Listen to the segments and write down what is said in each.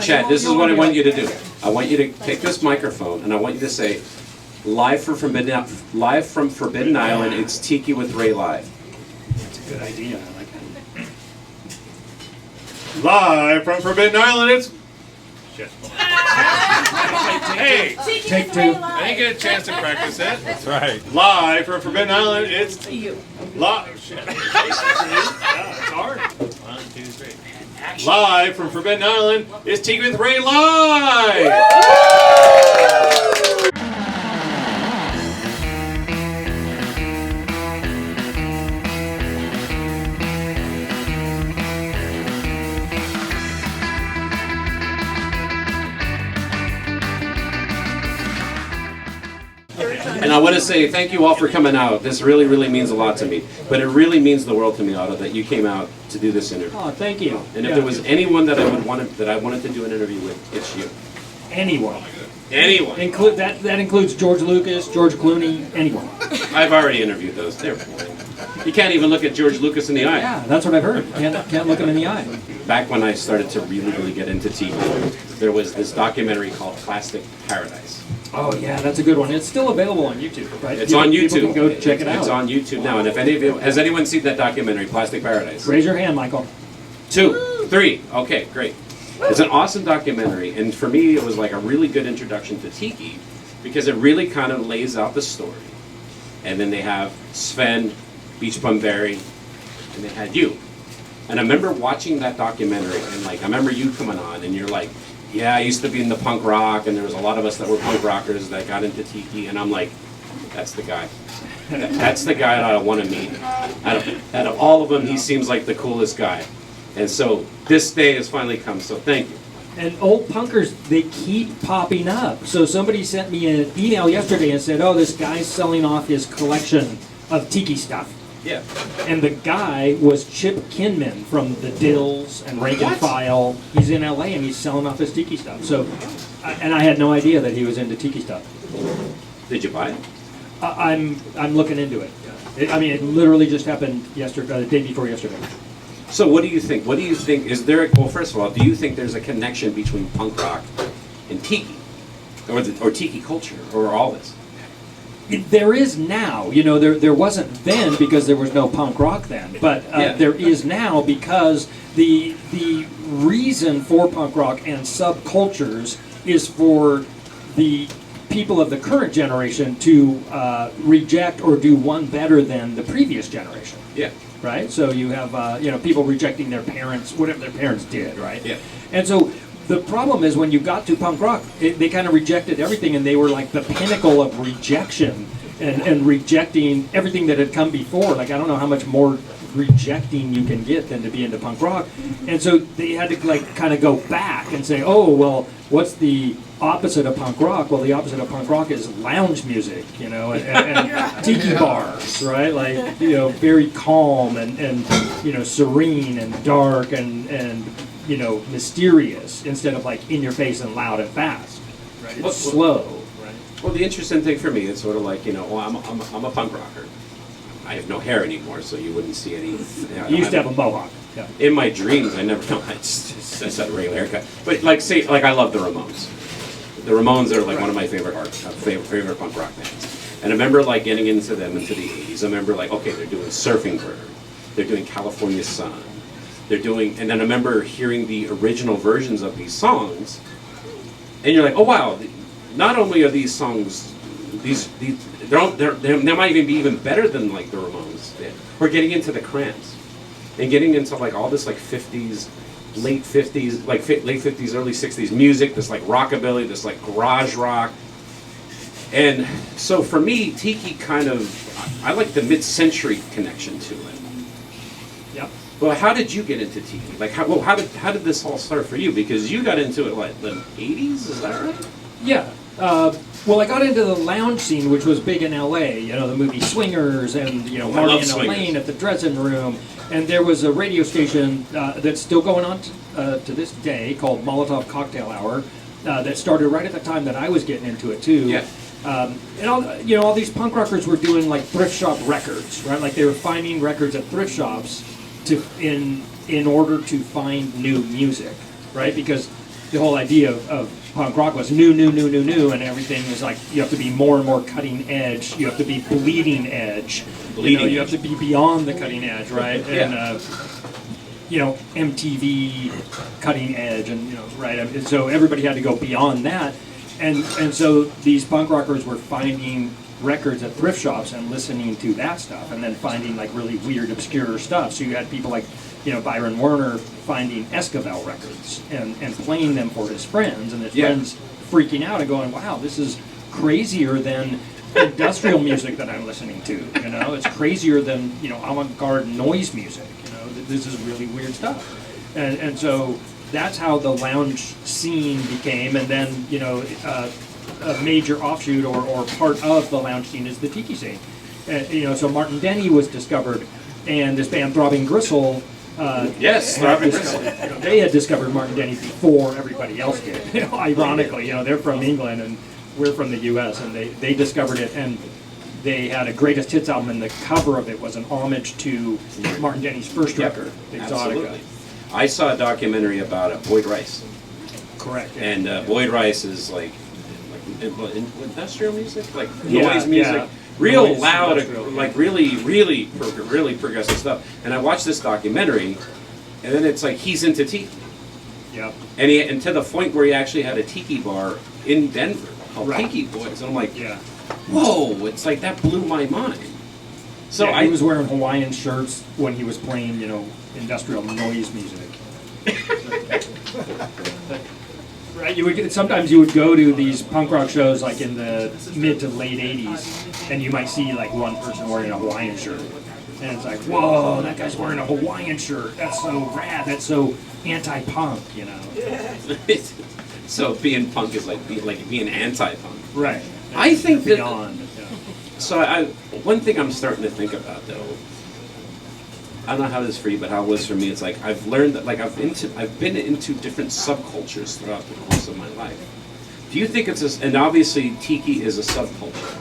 Chad, this is what I want you to do. I want you to take this microphone and I want you to say, live from Forbidden Island, it's Tiki with Ray live. That's a good idea. I like that. Live from Forbidden Island, it's... Shit. Hey! Take two. I didn't get a chance to practice it. That's right. Live from Forbidden Island, it's... Live. Shit. Yeah, it's hard. 1, 2, 3. Live from Forbidden Island, it's Tiki with Ray live! And I want to say thank you all for coming out. This really, really means a lot to me. But it really means the world to me, Otto, that you came out to do this interview. Oh, thank you. And if there was anyone that I wanted to do an interview with, it's you. Anyone. Anyone. That includes George Lucas, George Clooney, anyone. I've already interviewed those. They're boring. You can't even look at George Lucas in the eye. Yeah, that's what I've heard. Can't look him in the eye. Back when I started to really, really get into Tiki, there was this documentary called Plastic Paradise. Oh yeah, that's a good one. It's still available on YouTube, right? It's on YouTube. People can go check it out. It's on YouTube now. And if any of you, has anyone seen that documentary, Plastic Paradise? Raise your hand, Michael. 2, 3. Okay, great. It's an awesome documentary, and for me, it was like a really good introduction to Tiki because it really kind of lays out the story. And then they have Sven, Beach Bum Berry, and they had you. And I remember watching that documentary, and like I remember you coming on, and you're like, yeah, I used to be in the punk rock, and there was a lot of us that were punk rockers that got into Tiki, and I'm like, that's the guy. That's the guy that I want to meet. Out of all of them, he seems like the coolest guy. And so this day has finally come, so thank you. And old punkers, they keep popping up. So somebody sent me an email yesterday and said, oh, this guy's selling off his collection of Tiki stuff. Yeah. And the guy was Chip Kinman from the Dills and Rank and File. He's in LA and he's selling off his Tiki stuff. So, and I had no idea that he was into Tiki stuff. Did you buy it? I'm looking into it. It literally just happened yesterday, the day before yesterday. So what do you think? What do you think? Is there? Well, first of all, do you think there's a connection between punk rock and Tiki, or Tiki culture, or all this? There is now. You know, there wasn't then because there was no punk rock then, but there is now because the reason for punk rock and subcultures is for the people of the current generation to reject or do one better than the previous generation. Yeah. Right? So you have people rejecting their parents, whatever their parents did, right? Yeah. And so the problem is when you got to punk rock, they kind of rejected everything, and they were like the pinnacle of rejection and rejecting everything that had come before. Like, I don't know how much more rejecting you can get than to be into punk rock. And so they had to like kind of go back and say, oh, well, what's the opposite of punk rock? Well, the opposite of punk rock is lounge music, and tiki bars, right? Like, very calm and serene and dark and mysterious instead of like in your face and loud and fast. Right? It's slow. Right? Well, the interesting thing for me is sort of like, I'm a punk rocker. I have no hair anymore, so you wouldn't see any. You used to have a mohawk. Yeah. In my dreams, I never. No, I just had a regular haircut. But like I love the Ramones. The Ramones are like one of my favorite punk rock bands. And I remember like getting into them into the 80s. I remember like, okay, they're doing Surfing Bird, they're doing California Sun, they're doing, and then I remember hearing the original versions of these songs, and you're like, oh wow, not only are these songs, they might even be even better than like the Ramones did. We're getting into the Cramps, and getting into like all this like 50s, late 50s, like late 50s, early 60s music, this like rockabilly, this like garage rock. And so for me, Tiki kind of, I like the mid-century connection to it. Yep. Well, how did you get into Tiki? Like, how did this all start for you? Because you got into it, like, the 80s, is that right? Yeah. Well, I got into the lounge scene, which was big in LA, the movie Swingers and, Marty and Elaine at the Dressing Room. And there was a radio station that's still going on to this day called Molotov Cocktail Hour that started right at the time that I was getting into it, too. Yeah. And all these punk rockers were doing like thrift shop records, right? Like they were finding records at thrift shops in order to find new music, right? Because the whole idea of punk rock was new, and everything was like you have to be more and more cutting edge. You have to be bleeding edge. You have to be beyond the cutting edge, right? And MTV cutting edge, and right. And so everybody had to go beyond that, and so these punk rockers were finding records at thrift shops and listening to that stuff, and then finding like really weird, obscure stuff. So you had people like Byron Werner finding Esquivel records and playing them for his friends, and his friends freaking out and going, "Wow, this is crazier than industrial music that I'm listening to. It's crazier than avant-garde noise music. This is really weird stuff." And so that's how the lounge scene became, and then a major offshoot or part of the lounge scene is the Tiki scene. So Martin Denny was discovered, and this band Throbbing Gristle. Throbbing Gristle. They had discovered Martin Denny before everybody else did. Ironically, they're from England and we're from the U.S. and they discovered it, and they had a greatest hits album, and the cover of it was an homage to Martin Denny's first record, Exotica. Absolutely. I saw a documentary about Boyd Rice. Correct. And Boyd Rice is like industrial music, like noise music, real noise, loud, like really progressive stuff. And I watched this documentary, and then it's like he's into Tiki. Yep. And to the point where he actually had a Tiki bar in Denver called Tiki Boys. And I'm like, whoa! It's like that blew my mind. So he was wearing Hawaiian shirts when he was playing, industrial noise music. Right, sometimes you would go to these punk rock shows like in the mid to late '80s, and you might see like one person wearing a Hawaiian shirt, and it's like, whoa, that guy's wearing a Hawaiian shirt. That's so rad. That's so anti-punk, So being punk is like being anti-punk. Right. I think beyond. So one thing I'm starting to think about though. I don't know how it is for you, but how it was for me, it's like I've learned that like I've been into different subcultures throughout the course of my life. Do you think and obviously Tiki is a subculture.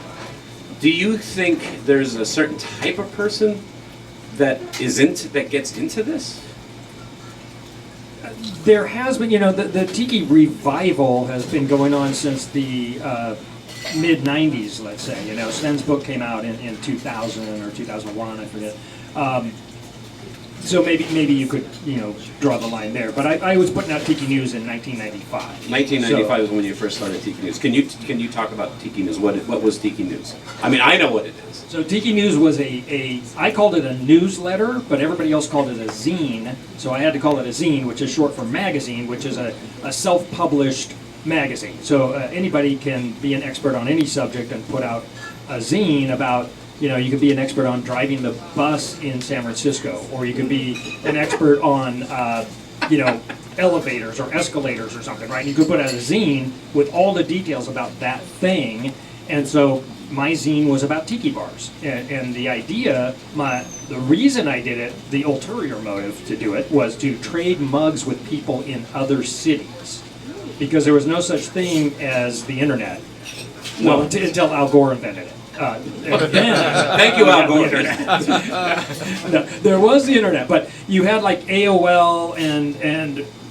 Do you think there's a certain type of person that gets into this? There has been, the Tiki revival has been going on since the mid '90s, let's say. Sten's book came out in 2000 or 2001, I forget. So maybe you could draw the line there. But I was putting out Tiki News in 1995. 1995 is when you first started Tiki News. Can you talk about Tiki News? What was Tiki News? I mean, I know what it is. So Tiki News was I called it a newsletter, but everybody else called it a zine. So I had to call it a zine, which is short for magazine, which is a self-published magazine. So anybody can be an expert on any subject and put out a zine about. You could be an expert on driving the bus in San Francisco, or you could be an expert on, elevators or escalators or something, right? And you could put out a zine with all the details about that thing. And so my zine was about tiki bars. And the idea, the reason I did it, the ulterior motive to do it, was to trade mugs with people in other cities. Because there was no such thing as the internet. Well, until Al Gore invented it. Thank you, Al Gore. No, there was the internet, but you had like AOL and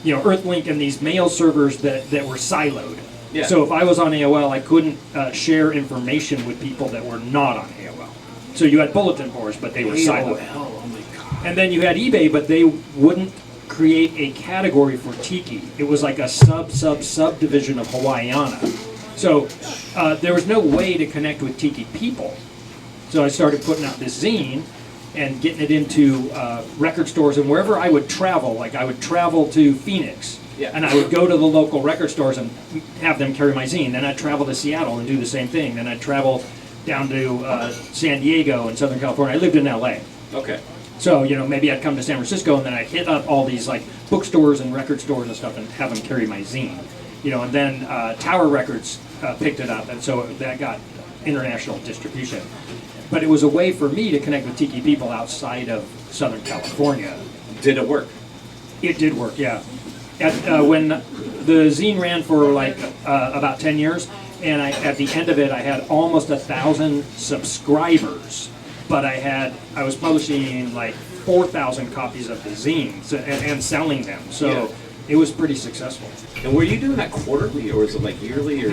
Earthlink and these mail servers that were siloed. Yeah. So if I was on AOL, I couldn't share information with people that were not on AOL. So you had bulletin boards, but they were siloed. Oh my God. And then you had eBay, but they wouldn't create a category for Tiki. It was like a subdivision of Hawaiiana. So there was no way to connect with Tiki people. So I started putting out this zine and getting it into record stores, and wherever I would travel, like I would travel to Phoenix, and I would go to the local record stores and have them carry my zine. Then I'd travel to Seattle and do the same thing. Then I'd travel down to San Diego and Southern California. I lived in LA. Okay. So, maybe I'd come to San Francisco and then I'd hit up all these like bookstores and record stores and stuff and have them carry my zine. And then Tower Records picked it up, and so that got international distribution. But it was a way for me to connect with Tiki people outside of Southern California. Did it work? It did work, yeah. When the zine ran for like about 10 years, and at the end of it, I had almost 1,000 subscribers. But I was publishing like 4,000 copies of the zine and selling them. So. it was pretty successful. And were you doing that quarterly, or was it like yearly, or,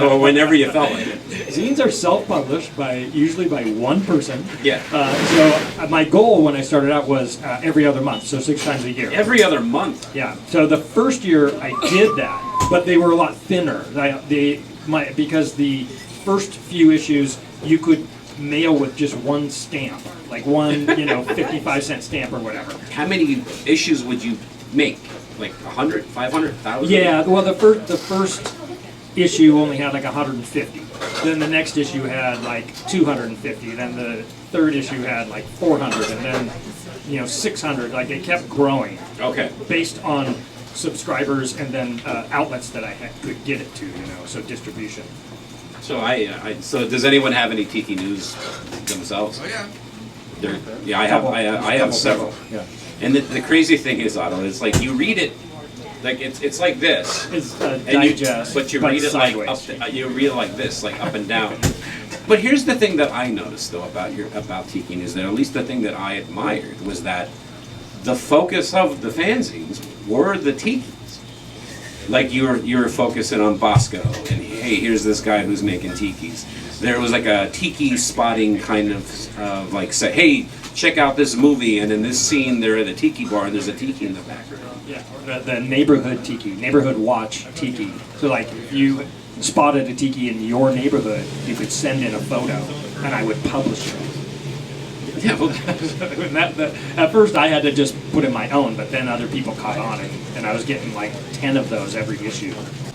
or whenever you felt like it? Zines are self-published usually by one person. Yeah. So my goal when I started out was every other month, so 6 times a year. Every other month? Yeah. So the first year I did that, but they were a lot thinner. Because the first few issues you could mail with just one stamp, like one 55-cent stamp or whatever. How many issues would you make? Like 100, 500, 1,000? Yeah, well, the first issue only had like 150. Then the next issue had like 250. Then the third issue had like 400, and then 600. Like it kept growing. Okay. Based on subscribers and then outlets that I could get it to. So distribution. So so does anyone have any Tiki news themselves? Oh yeah. Yeah, I have several. Yeah. And the crazy thing is, Otto, it's like you read it, like it's like this. It's and digest, but you read it sideways. like up. You read it like this, like up and down. But here's the thing that I noticed though about Tiki is that at least the thing that I admired was that the focus of the fanzines were the Tikis. Like you were focusing on Bosco, and hey, here's this guy who's making Tikis. There was like a Tiki spotting kind of like say, hey, check out this movie, and in this scene they're at a Tiki bar and there's a Tiki in the background. Yeah, or the neighborhood Tiki, neighborhood watch Tiki. So like if you spotted a Tiki in your neighborhood, you could send in a photo and I would publish it. Yeah, well, At first I had to just put in my own, but then other people caught on, and I was getting like 10 of those every issue.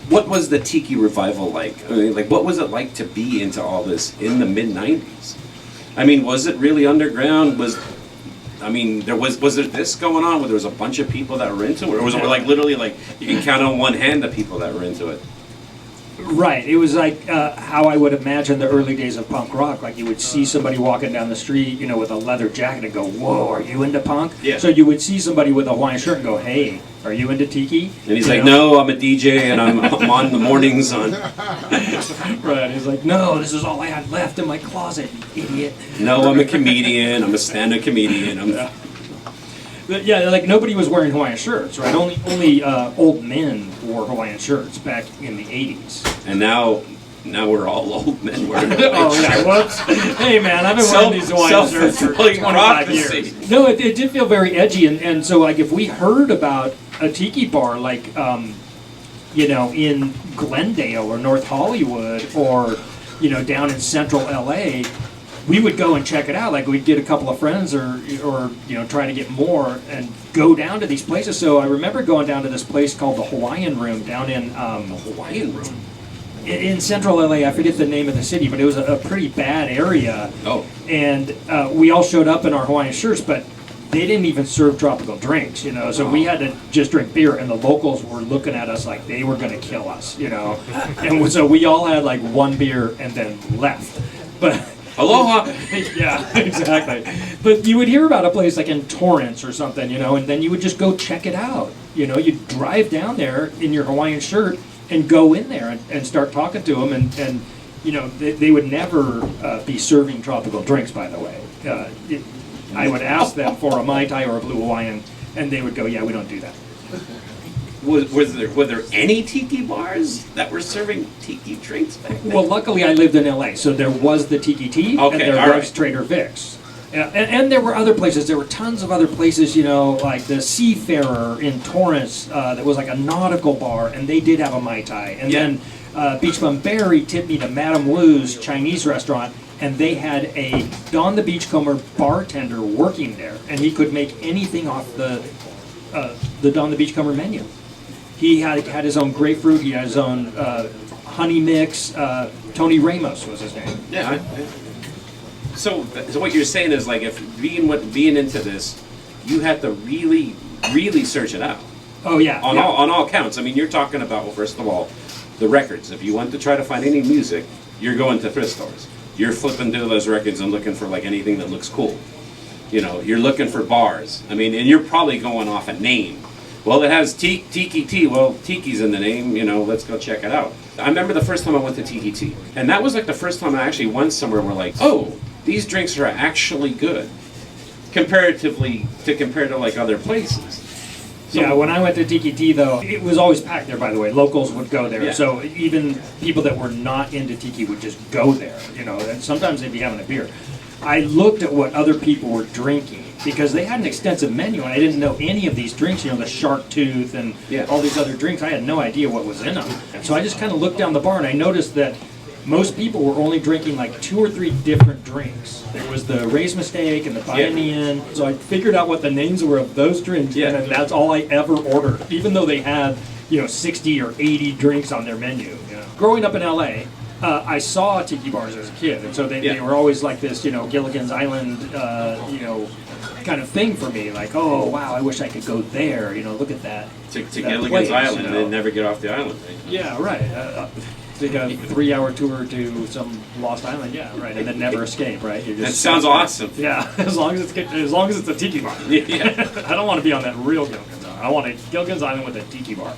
what was the Tiki revival like? I mean, like what was it like to be into all this in the mid-90s? I mean, was it really underground? Was there this going on where there was a bunch of people that were into it? Or was it like literally like you can count on one hand the people that were into it? Right. It was like how I would imagine the early days of punk rock. Like you would see somebody walking down the street, with a leather jacket and go, whoa, are you into punk? Yeah. So you would see somebody with a Hawaiian shirt and go, hey, are you into Tiki? And he's like, no, I'm a DJ and I'm on in the mornings on. Right. He's like, no, this is all I had left in my closet, you idiot. No, I'm a comedian. I'm a stand-up comedian. Yeah, like nobody was wearing Hawaiian shirts, right? Only old men wore Hawaiian shirts back in the 80s. And now we're all old men wearing Hawaiian Oh, yeah, whoops. Hey, man, I've been wearing these Hawaiian shirts for 25 years. No, it did feel very edgy, and so, like, if we heard about a Tiki bar, like, in Glendale or North Hollywood or, down in central L.A., we would go and check it out. Like we'd get a couple of friends or try to get more and go down to these places. So I remember going down to this place called the Hawaiian Room down in Hawaiian Room in central LA. I forget the name of the city, but it was a pretty bad area. Oh. And we all showed up in our Hawaiian shirts, but they didn't even serve tropical drinks, So we had to just drink beer, and the locals were looking at us like they were going to kill us, And so we all had like one beer and then left. But aloha. Yeah, exactly. But you would hear about a place like in Torrance or something, and then you would just go check it out. You'd drive down there in your Hawaiian shirt and go in there and start talking to them. And they would never be serving tropical drinks, by the way. I would ask them for a Mai Tai or a Blue Hawaiian, and they would go, yeah, we don't do that. Were there any Tiki bars that were serving Tiki drinks back then? Well, luckily I lived in LA, so there was the Tiki Tea, okay, and there was right. Trader Vic's. And there were other places. There were tons of other places, like the Seafarer in Torrance that was like a nautical bar, and they did have a Mai Tai. And then Beach Bum Berry tipped me to Madame Wu's Chinese restaurant, and they had a Don the Beachcomber bartender working there, and he could make anything off the Don the Beachcomber menu. He had his own grapefruit. He had his own honey mix. Tony Ramos was his name. Yeah. So what you're saying is like if being into this, you had to really, really search it out. Oh yeah. On all counts. I mean, you're talking about, well, first of all, the records. If you want to try to find any music, you're going to thrift stores. You're flipping through those records and looking for like anything that looks cool. You're looking for bars. I mean, and you're probably going off a name. Well, it has Tiki Tea. Well, Tiki's in the name, let's go check it out. I remember the first time I went to Tiki Tea. And that was like the first time I actually went somewhere where like, oh, these drinks are actually good. Compared to like other places. Yeah, when I went to Tiki Tea, though, it was always packed there, by the way. Locals would go there. Yeah. So even people that were not into Tiki would just go there, you know, and sometimes they'd be having a beer. I looked at what other people were drinking because they had an extensive menu, and I didn't know any of these drinks, you know, the shark tooth and all these other drinks. I had no idea what was in them. And so I just kind of looked down the bar, and I noticed that most people were only drinking like 2 or 3 different drinks. There was the Ray's Mistake and the Biennian. So I figured out what the names were of those drinks, and then that's all I ever ordered, even though they had, you know, 60 or 80 drinks on their menu. Yeah. Growing up in LA, I saw tiki bars as a kid, and so they were always like this, you know, Gilligan's Island, you know, kind of thing for me. Like, oh wow, I wish I could go there. You know, look at that. To that Gilligan's place, Island, you know? and never get off the island. Right? Yeah, right. Take a 3-hour tour to some lost island, yeah, right, and then never escape, right? You're just That sounds awesome. Yeah, as long as it's a tiki bar. Yeah. I don't want to be on that real Gilligan's Island. I want a Gilligan's Island with a tiki bar.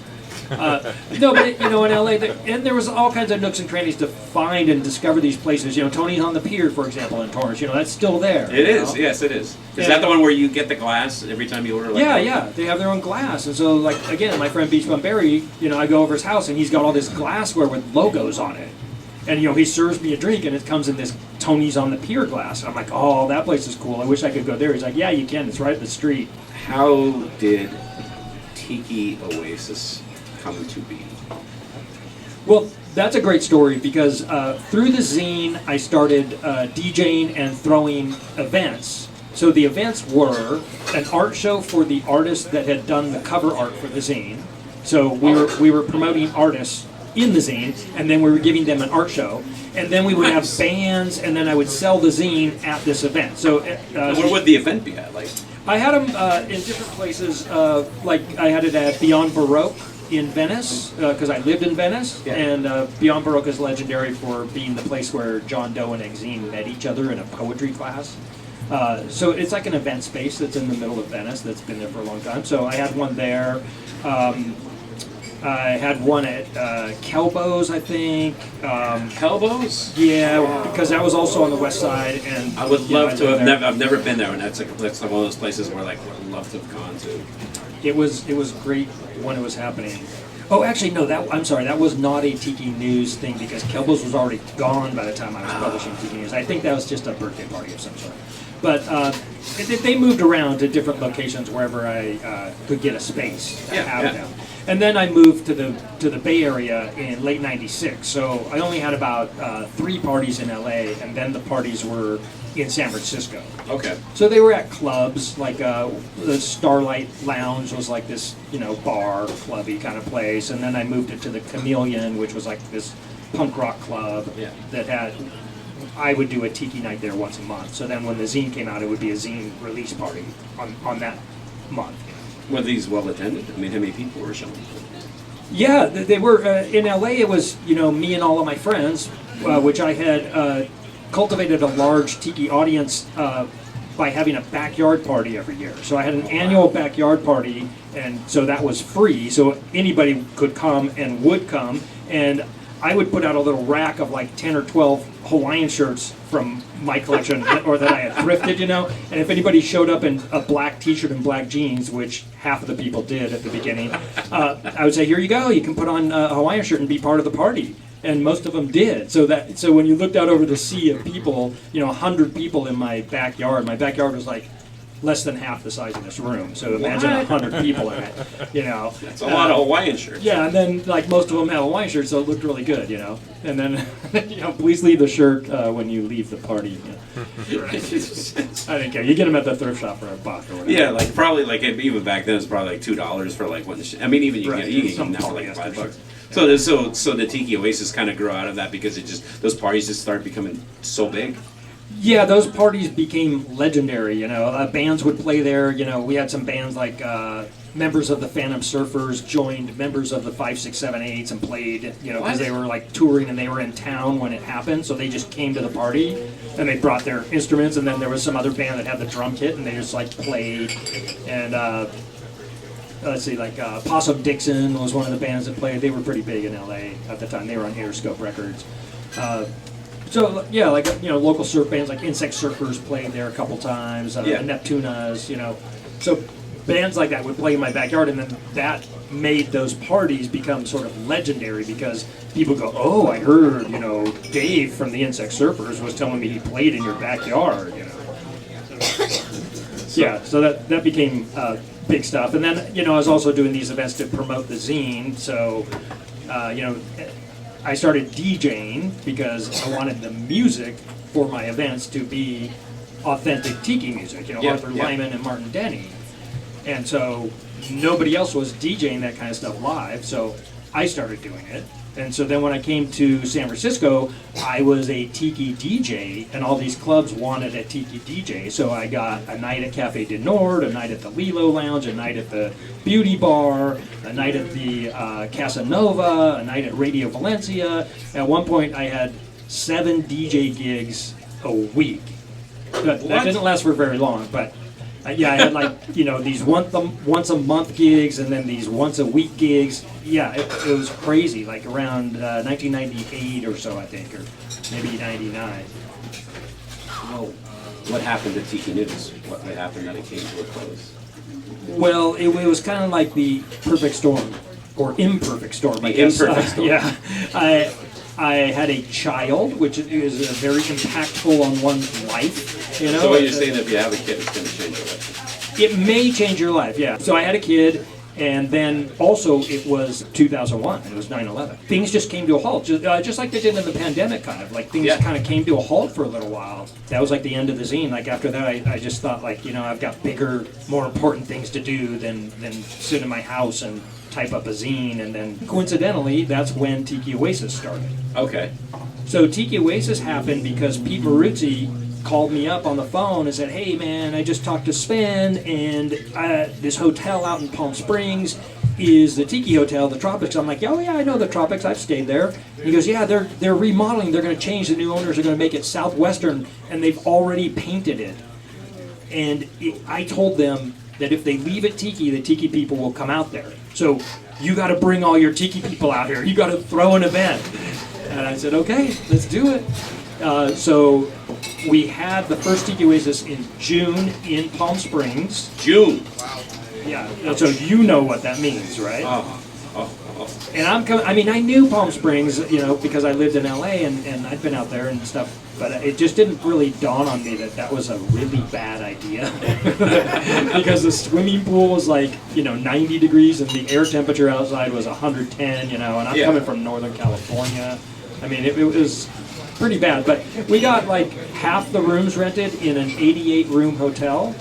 No, but you know, in LA, and there was all kinds of nooks and crannies to find and discover these places. You know, Tony's on the Pier, for example, in Torrance. You know, that's still there. It is, yes, it is. Is that the one where you get the glass every time you order? Like Yeah, they have their own glass, and so like again, my friend Beach Bum Barry, you know, I go over his house and he's got all this glassware with logos on it, and you know, he serves me a drink and it comes in this Tony's on the Pier glass. And I'm like, oh, that place is cool. I wish I could go there. He's like, yeah, you can. It's right up the street. How did Tiki Oasis come to be? Well, that's a great story because through the zine, I started DJing and throwing events. So the events were an art show for the artists that had done the cover art for the zine. So we were promoting artists in the zine, and then we were giving them an art show. And then we would have bands, and then I would sell the zine at this event. So where would the event be at? Like, I had them in different places. Like I had it at Beyond Baroque in Venice, because I lived in Venice, and Beyond Baroque is legendary for being the place where John Doe and Exene met each other in a poetry class. So it's like an event space that's in the middle of Venice that's been there for a long time. So I had one there. I had one at Kelbo's, I think. Kelbo's? Yeah, because that was also on the west side. And I would love to have never. I've never been there, and that's like one of those places where like I'd love to have gone to. It was great when it was happening. Oh, actually, no. I'm sorry. That was not a Tiki News thing because Kelbo's was already gone by the time I was publishing Tiki News. I think that was just a birthday party of some sort. But they moved around to different locations wherever I could get a space to have them. And then I moved to the Bay Area in late '96. So I only had about 3 parties in LA, and then the parties were in San Francisco. Okay. So they were at clubs, like the Starlight Lounge was like this, you know, bar, clubby kind of place. And then I moved it to the Chameleon, which was like this punk rock club that had, I would do a tiki night there once a month. So then when the zine came out, it would be a zine release party on that month. Were these well attended? I mean, how many people were showing? Yeah, they were. In LA, it was, you know, me and all of my friends, which I had cultivated a large tiki audience by having a backyard party every year. So I had an annual backyard party, and so that was free. So anybody could come and would come, and I would put out a little rack of like 10 or 12 Hawaiian shirts from my collection, or that I had thrifted, you know. And if anybody showed up in a black T-shirt and black jeans, which half of the people did at the beginning, I would say, "Here you go. You can put on a Hawaiian shirt and be part of the party." And most of them did. So when you looked out over the sea of people, you know, 100 people in my backyard. My backyard was like less than half the size of this room. So imagine 100 people in it, you know. That's a lot of Hawaiian shirts. Yeah, and then like most of them had Hawaiian shirts, so it looked really good, you know. And then, you know, please leave the shirt when you leave the party. You know. I didn't care. You get them at the thrift shop for $1 or whatever. Yeah, like probably like even back then it's probably like $2 for like one. I mean, even you can get now for like $5. So the Tiki Oasis kind of grew out of that because it just those parties just started becoming so big. Yeah, those parties became legendary, you know. Bands would play there, you know. We had some bands like members of the Phantom Surfers joined members of the 5, 6, 7, 8s and played, you know, because they were like touring and they were in town when it happened. So they just came to the party and they brought their instruments, and then there was some other band that had the drum kit and they just like played. And let's see, like Possum Dixon was one of the bands that played. They were pretty big in LA at the time. They were on Interscope Records. So yeah, like, you know, local surf bands like Insect Surfers played there a couple times. Neptunas, you know. So bands like that would play in my backyard, and then that made those parties become sort of legendary because people go, oh, I heard, you know, Dave from the Insect Surfers was telling me he played in your backyard, you know. Yeah, so that became big stuff. And then, you know, I was also doing these events to promote the zine, so, you know, I started DJing because I wanted the music for my events to be authentic Tiki music, you know, Yeah, Arthur yeah. Lyman and Martin Denny. And so nobody else was DJing that kind of stuff live, so I started doing it. And so then when I came to San Francisco, I was a Tiki DJ, and all these clubs wanted a Tiki DJ. So I got a night at Cafe du Nord, a night at the Lilo Lounge, a night at the Beauty Bar, a night at the Casa Nova, a night at Radio Valencia. At one point, I had 7 DJ gigs a week. That didn't last for very long, but yeah, I had like, you know, these once a month gigs and then these once a week gigs. Yeah, it was crazy, like around 1998 or so, I think, or maybe 99. Well, what happened to Tiki News? What happened that it came to a close? Well, it was kind of like the perfect storm, or imperfect storm, I The guess. imperfect storm. Yeah, I had a child, which is very impactful on one's life. You know, So what you're saying, if you have a kid, it's going to change your life. it may change your life. Yeah. So I had a kid, and then also it was 2001. It was 9/11. Things just came to a halt, just like they did in the pandemic, kind of like things Yeah. kind of came to a halt for a little while. That was like the end of the zine. Like after that, I just thought like, you know, I've got bigger, more important things to do than sit in my house and type up a zine. And then coincidentally, that's when Tiki Oasis started. Okay. So Tiki Oasis happened because Pete Maruzzi called me up on the phone and said, hey man, I just talked to Sven, and this hotel out in Palm Springs is the Tiki Hotel, the Tropics. I'm like, oh yeah, I know the Tropics, I've stayed there. He goes, yeah, they're remodeling, they're going to change, the new owners are going to make it Southwestern, and they've already painted it. And I told them that if they leave it Tiki, the Tiki people will come out there. So you got to bring all your Tiki people out here. You got to throw an event. And I said, okay, let's do it. So we had the first Tiki Oasis in June in Palm Springs. June. Yeah, so you know what that means, right? Oh. And I'm coming. I mean, I knew Palm Springs, you know, because I lived in LA and I'd been out there and stuff. But it just didn't really dawn on me that that was a really bad idea. Because the swimming pool was like, you know, 90 degrees and the air temperature outside was 110, you know, and I'm coming from Northern California. I mean, it was pretty bad. But we got like half the rooms rented in an 88-room hotel.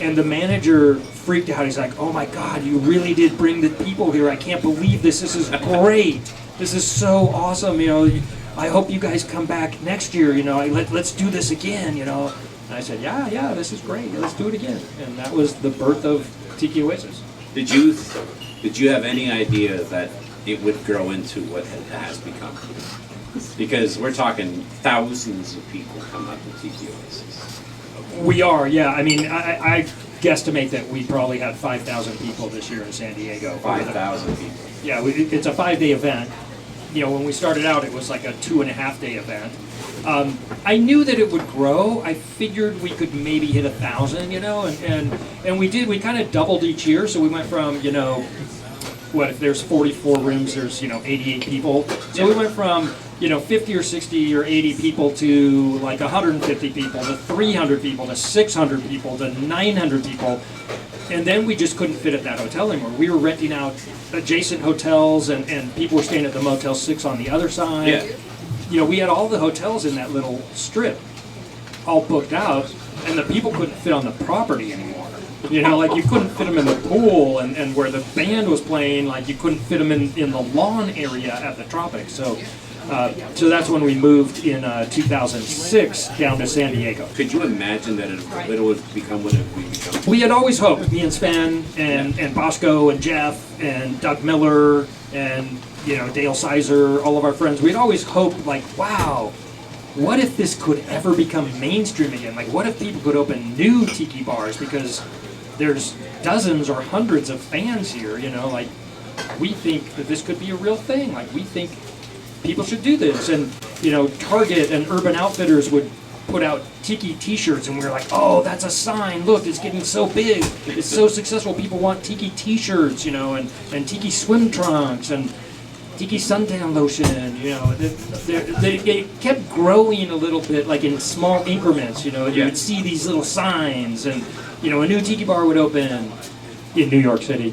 And the manager freaked out. He's like, oh my God, you really did bring the people here. I can't believe this. This is great. This is so awesome. You know, I hope you guys come back next year. You know, let's do this again, you know. And I said, yeah, this is great. Let's do it again. And that was the birth of Tiki Oasis. Did you have any idea that it would grow into what it has become? Because we're talking thousands of people come out to Tiki Oasis. We are, yeah. I mean, I guesstimate that we probably had 5,000 people this year in San Diego. 5,000 people. Yeah, it's a 5-day event. You know, when we started out, it was like a 2.5-day event. I knew that it would grow. I figured we could maybe hit 1,000, you know, and we did. We kind of doubled each year, so we went from, you know, what if there's 44 rooms, there's, you know, 88 people. So we went from, you know, 50 or 60 or 80 people to like 150 people to 300 people to 600 people to 900 people. And then we just couldn't fit at that hotel anymore. We were renting out adjacent hotels, and people were staying at the Motel 6 on the other side. Yeah. You know, we had all the hotels in that little strip all booked out, and the people couldn't fit on the property anymore. You know, like you couldn't fit them in the pool, and where the band was playing, like you couldn't fit them in the lawn area at the Tropics. So that's when we moved in 2006 down to San Diego. Could you imagine that it would become what it would become? We had always hoped, me and Sven and Bosco and Jeff and Doug Miller and, you know, Dale Sizer, all of our friends, we'd always hoped, like, wow, what if this could ever become mainstream again? Like, what if people could open new tiki bars? Because there's dozens or hundreds of fans here, you know, like, we think that this could be a real thing. Like, we think people should do this. And, you know, Target and Urban Outfitters would put out Tiki T-shirts, and we were like, oh, that's a sign. Look, it's getting so big. It's so successful. People want Tiki T-shirts, you know, and Tiki swim trunks, and Tiki suntan lotion, you know. They kept growing a little bit, like in small increments, you know. You would see these little signs, and, you know, a new Tiki bar would open in New York City.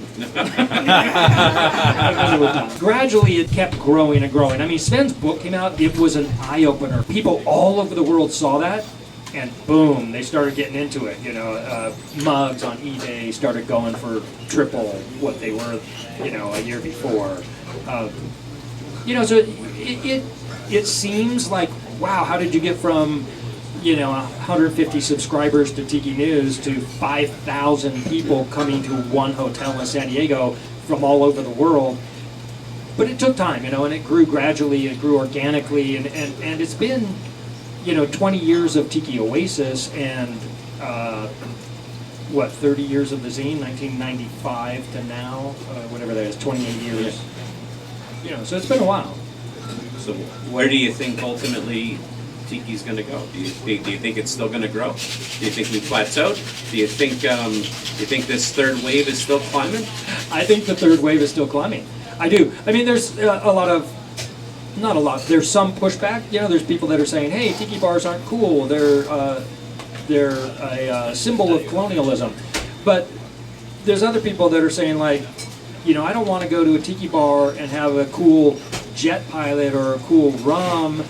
Gradually, it kept growing and growing. I mean, Sven's book came out. It was an eye-opener. People all over the world saw that, and boom, they started getting into it. You know, mugs on eBay started going for triple what they were, you know, a year before. You know, so it seems like, wow, how did you get from, you know, 150 subscribers to Tiki News to 5,000 people coming to one hotel in San Diego from all over the world? But it took time, you know, and it grew gradually, it grew organically, and it's been, you know, 20 years of Tiki Oasis and, 30 years of the zine, 1995 to now, whatever that is, 28 years. You know, so it's been a while. So where do you think ultimately Tiki's going to go? Do you think it's still going to grow? Do you think we plateaued? Do you think this third wave is still climbing? I think the third wave is still climbing. I do. I mean, there's not a lot. There's some pushback. You know, there's people that are saying, "Hey, Tiki bars aren't cool. They're a symbol of colonialism." But there's other people that are saying, like, you know, I don't want to go to a Tiki bar and have a cool jet pilot or a cool rum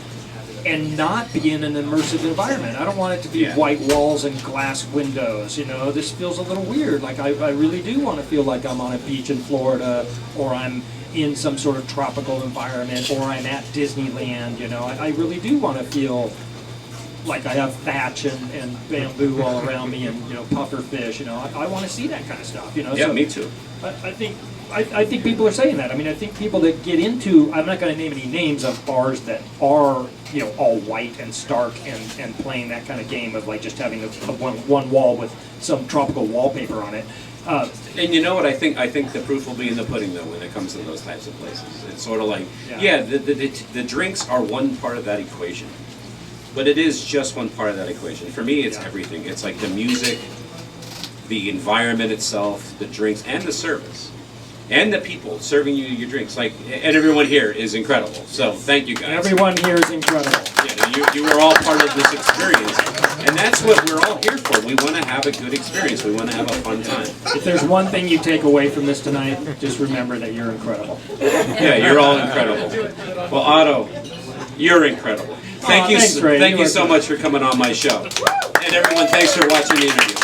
and not be in an immersive environment. I don't want it to be white walls and glass windows. You know, this feels a little weird. Like, I really do want to feel like I'm on a beach in Florida, or I'm in some sort of tropical environment, or I'm at Disneyland. You know, I really do want to feel like I have thatch and bamboo all around me, and, you know, puffer fish. You know, I want to see that kind of stuff. You know, yeah, so me too. I think people are saying that. I mean, I think people that get into, I'm not going to name any names of bars that are, you know, all white and stark and playing that kind of game of, like, just having one wall with some tropical wallpaper on it. And you know what, I think the proof will be in the pudding, though, when it comes to those types of places. It's sort of like, the drinks are one part of that equation, but it is just one part of that equation. For me, it's everything. It's like the music, the environment itself, the drinks, and the service. And the people serving you your drinks, like, and everyone here is incredible. So thank you guys. Everyone here is incredible. Yeah, you were all part of this experience, and that's what we're all here for. We want to have a good experience. We want to have a fun time. If there's one thing you take away from this tonight, just remember that you're incredible. Yeah, you're all incredible. Well, Otto, you're incredible. Thank you, thanks, Ray. Thank you so much for coming on my show. And everyone, thanks for watching the interview.